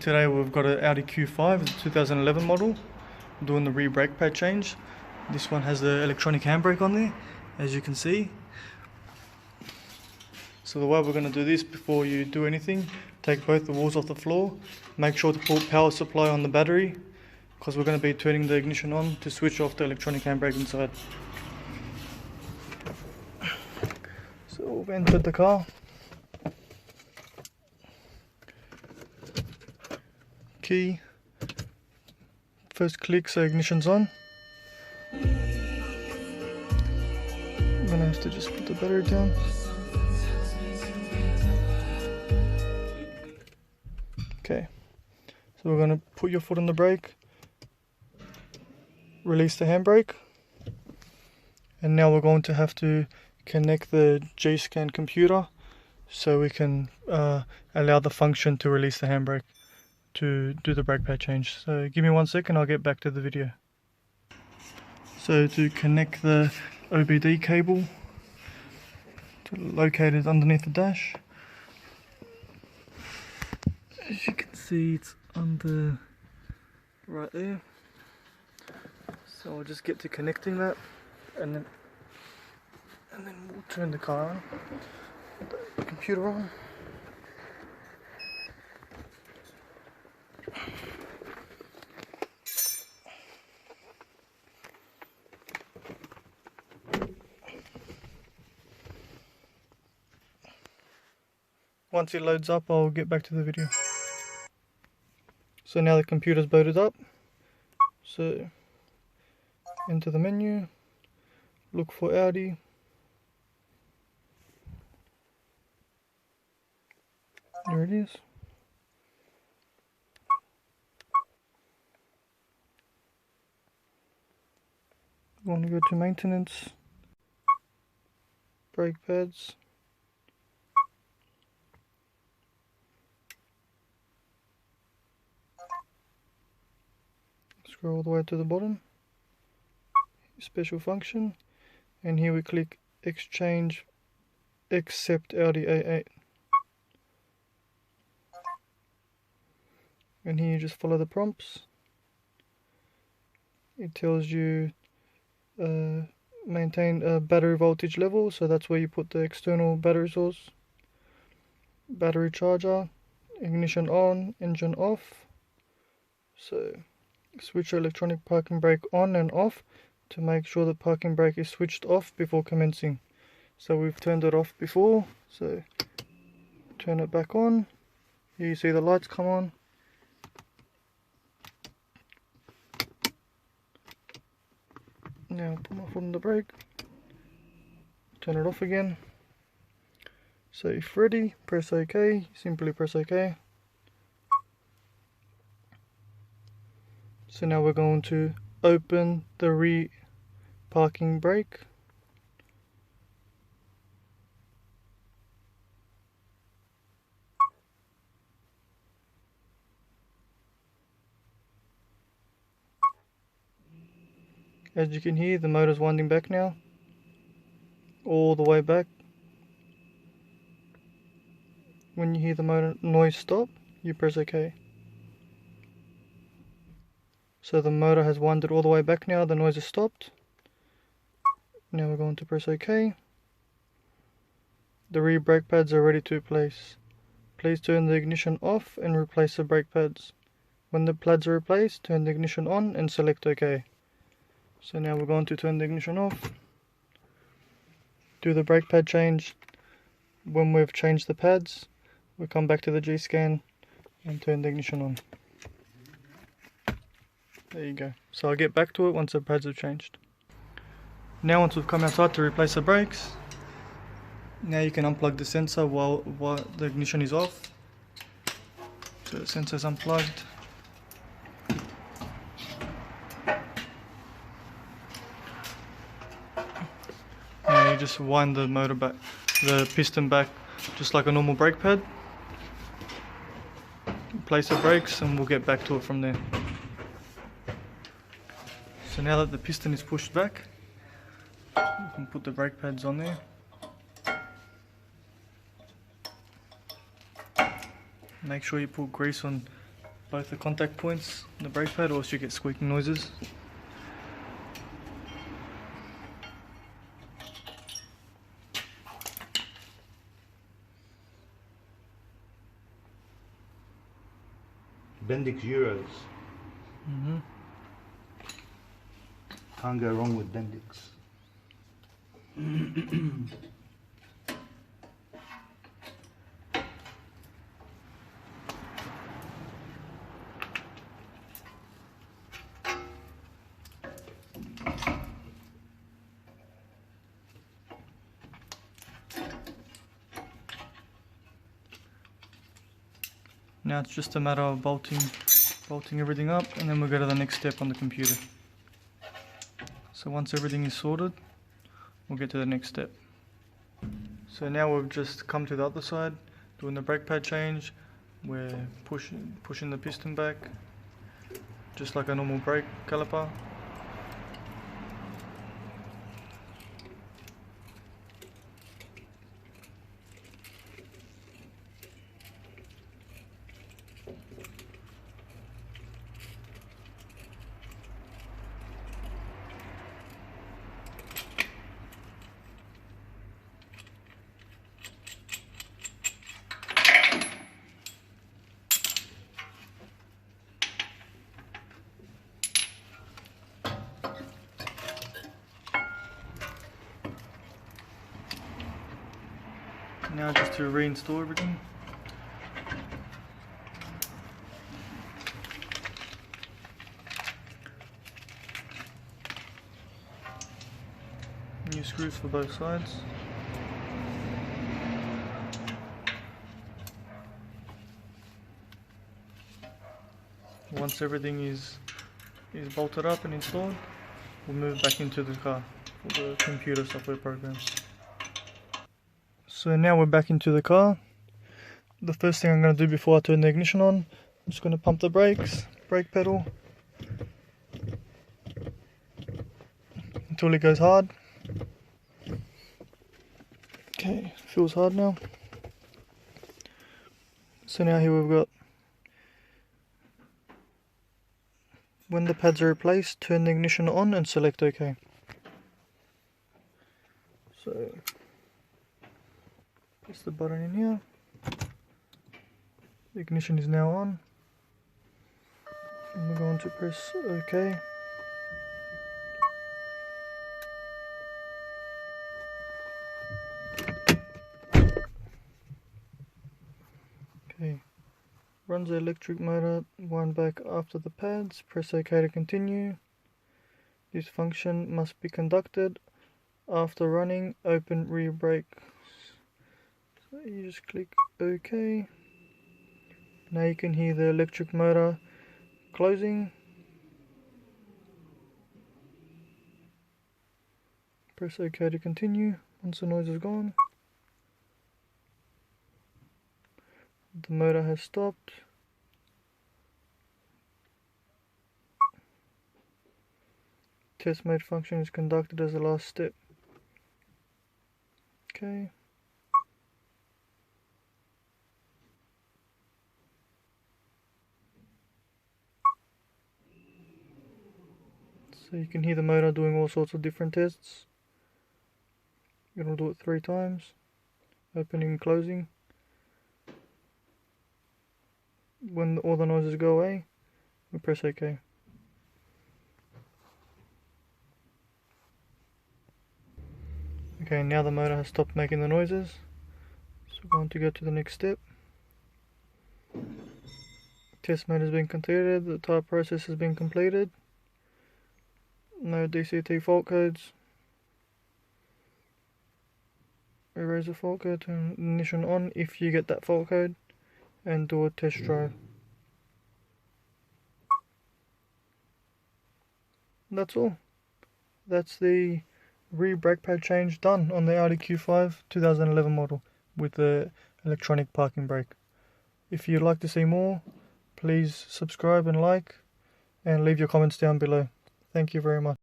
Today we've got an Audi Q5, it's a 2011 model. I'm doing the rear brake pad change. This one has the electronic handbrake on there, as you can see. So the way we're going to do this, before you do anything, take both the walls off the floor, make sure to put power supply on the battery, because we're going to be turning the ignition on to switch off the electronic handbrake inside. So we've entered the car. Key. First click, so ignition's on. I'm gonna have to just put the battery down. Okay, so we're gonna put your foot on the brake, release the handbrake, and now we're going to have to connect the G-Scan computer so we can allow the function to release the handbrake to do the brake pad change. So give me 1 second, I'll get back to the video. So to connect the OBD cable, located underneath the dash. As you can see, it's under right there. So I'll just get to connecting that, and then we'll turn the car on, put the computer on. Once it loads up, I'll get back to the video. So now the computer's booted up. So enter the menu, look for Audi. There it is. We want to go to maintenance, brake pads. Scroll all the way to the bottom, special function, and here we click exchange accept Audi A8, and here you just follow the prompts. It tells you maintain a battery voltage level, so that's where you put the external battery source, battery charger, ignition on, engine off. So switch your electronic parking brake on and off to make sure the parking brake is switched off before commencing. So we've turned it off before, so turn it back on. Here you see the lights come on. Now put my foot on the brake, turn it off again. So if ready, press OK, simply press OK. So now we're going to open the rear parking brake. As you can hear, the motor's winding back now, all the way back. When you hear the motor noise stop, you press OK. So the motor has winded all the way back now, the noise has stopped. Now we're going to press OK. The rear brake pads are ready to replace. Please turn the ignition off and replace the brake pads. When the pads are replaced, turn the ignition on and select OK. So now we're going to turn the ignition off, do the brake pad change. When we've changed the pads, we'll come back to the G-Scan and turn the ignition on. There you go. So I'll get back to it once the pads have changed. Now once we've come outside to replace the brakes, now you can unplug the sensor while the ignition is off. So the sensor's unplugged. Now you just wind the motor back, the piston back, just like a normal brake pad. Place the brakes and we'll get back to it from there. So now that the piston is pushed back, you can put the brake pads on there. Make sure you put grease on both the contact points on the brake pad, or else you get squeaking noises. Bendix Euros. Can't go wrong with Bendix. Now it's just a matter of bolting everything up, and then we'll go to the next step on the computer. So once everything is sorted, we'll get to the next step. So now we've just come to the other side, doing the brake pad change. We're pushing the piston back, just like a normal brake caliper. Now just to reinstall everything. New screws for both sides. Once everything is bolted up and installed, we'll move back into the car for the computer software programs. So now we're back into the car. The first thing I'm going to do before I turn the ignition on, I'm just going to pump the brakes, brake pedal, until it goes hard. Okay, feels hard now. So now here we've got, when the pads are replaced, turn the ignition on and select OK. So press the button in here. The ignition is now on. And we're going to press OK. Okay. Runs the electric motor, wind back after the pads. Press OK to continue. This function must be conducted after running open rear brake. So you just click OK. Now you can hear the electric motor closing. Press OK to continue once the noise is gone. The motor has stopped. Test mode function is conducted as the last step. Okay. So you can hear the motor doing all sorts of different tests. It'll do it 3 times. Opening and closing. When all the noises go away, we press OK. Okay, now the motor has stopped making the noises. So we're going to go to the next step. Test mode has been completed, the type process has been completed. No DCT fault codes. Erase the fault code, turn ignition on if you get that fault code, and do a test drive. That's all. That's the rear brake pad change done on the Audi Q5 2011 model with the electronic parking brake. If you'd like to see more, please subscribe and like, and leave your comments down below. Thank you very much.